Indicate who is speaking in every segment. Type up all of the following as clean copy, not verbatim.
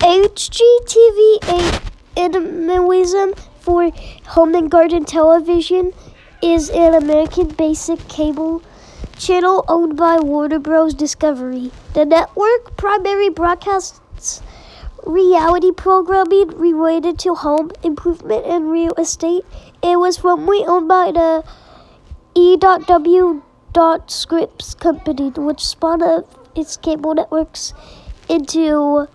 Speaker 1: Hgtv animalism for home and garden television is an American-based cable channel owned by Warner Bros. Discovery. The network primarily broadcasts reality programming related to home improvement and real estate. It was formerly owned by the E.W. Scripps Company, which spun off its cable networks into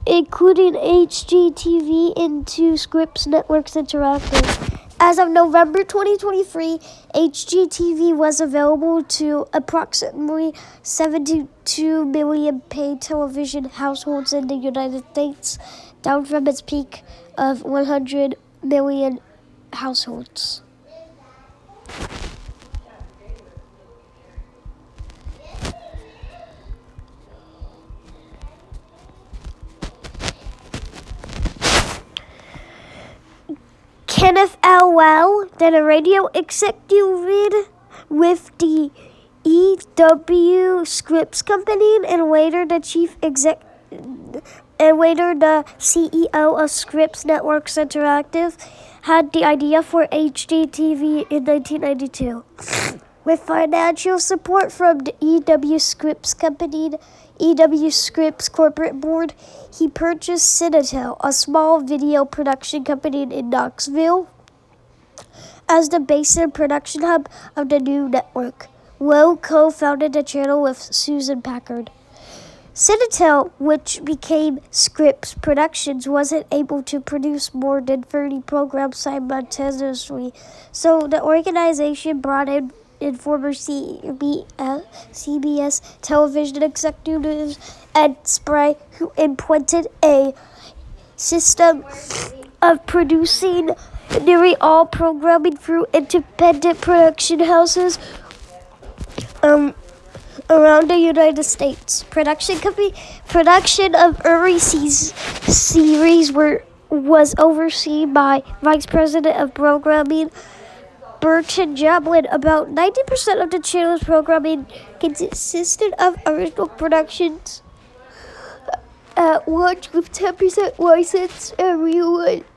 Speaker 1: including Hgtv into Scripps Networks Interactive. As of November 2023, Hgtv was available to approximately 72 million paid television households in the United States, down from its peak of 100 million households. Kenneth L. Well, then a radio executive with the E.W. Scripps Company, and later the CEO of Scripps Networks Interactive, had the idea for Hgtv in 1992. With financial support from the E.W. Scripps Company, E.W. Scripps corporate board, he purchased Citadel, a small video production company in Knoxville, as the base and production hub of the new network. Lowe co-founded the channel with Susan Packard. Citadel, which became Scripps Productions, wasn't able to produce more than 30 programs simultaneously, so the organization brought in former CBS television executives Ed Spray, who implemented a system of producing nearly all programming through independent production houses around the United States. Production of early series was overseen by Vice President of Programming Burton Jablin. About 90% of the channel's programming consisted of original productions at launch, with 10% licensed and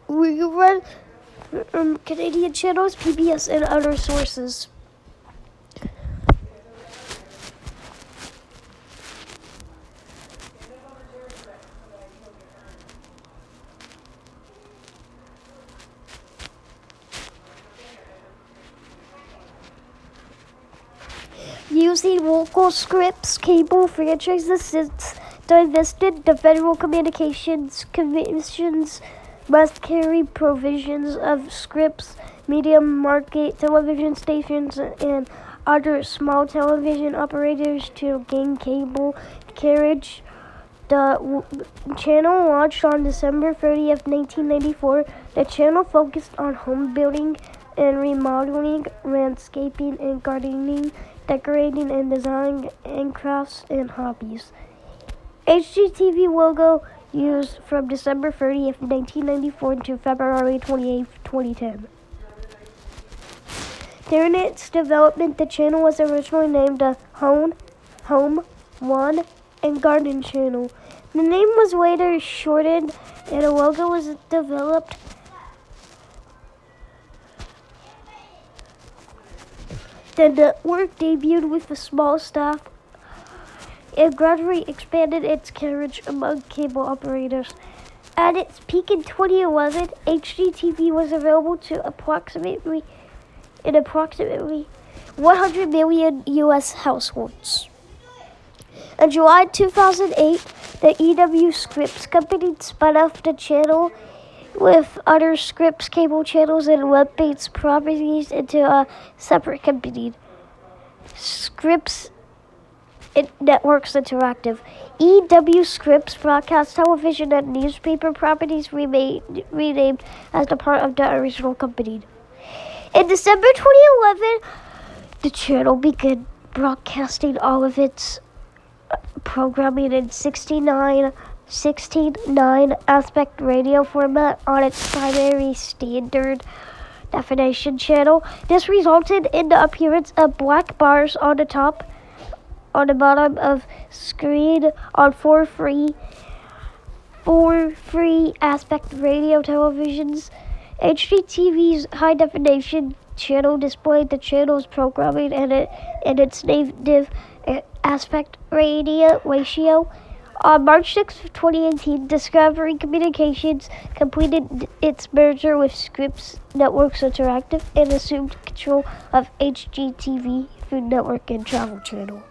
Speaker 1: rerun from Canadian channels, PBS, and other sources. Using local Scripps cable franchises since divested, the Federal Communications Commissions must carry provisions of Scripps medium market television stations and other small television operators to gain cable carriage. The channel launched on December 30th, 1994. The channel focused on home building and remodeling, landscaping and gardening, decorating and design, and crafts and hobbies. Hgtv logo used from December 30th, 1994 to February 28th, 2010. During its development, the channel was originally named the Home, Lawn, and Garden Channel. The name was later shortened and a logo was developed. The network debuted with a small staff and gradually expanded its coverage among cable operators. At its peak in 2011, Hgtv was available to approximately 100 million U.S. households. In July 2008, the E.W. Scripps Company spun off the channel with other Scripps cable channels and web-based properties into a separate company, Scripps Networks Interactive. E.W. Scripps broadcast television and newspaper properties renamed as the part of the original company. In December 2011, the channel began broadcasting all of its programming in 16:9 aspect radio format on its primary standard definition channel. This resulted in the appearance of black bars on the bottom of screen on 4 free 4 free aspect radio televisions. HGTV's high-definition channel displayed the channel's programming and its native aspect ratio. On March 6, 2018, Discovery Communications completed its merger with Scripps Networks Interactive and assumed control of HGTV, Food Network, and Travel Channel.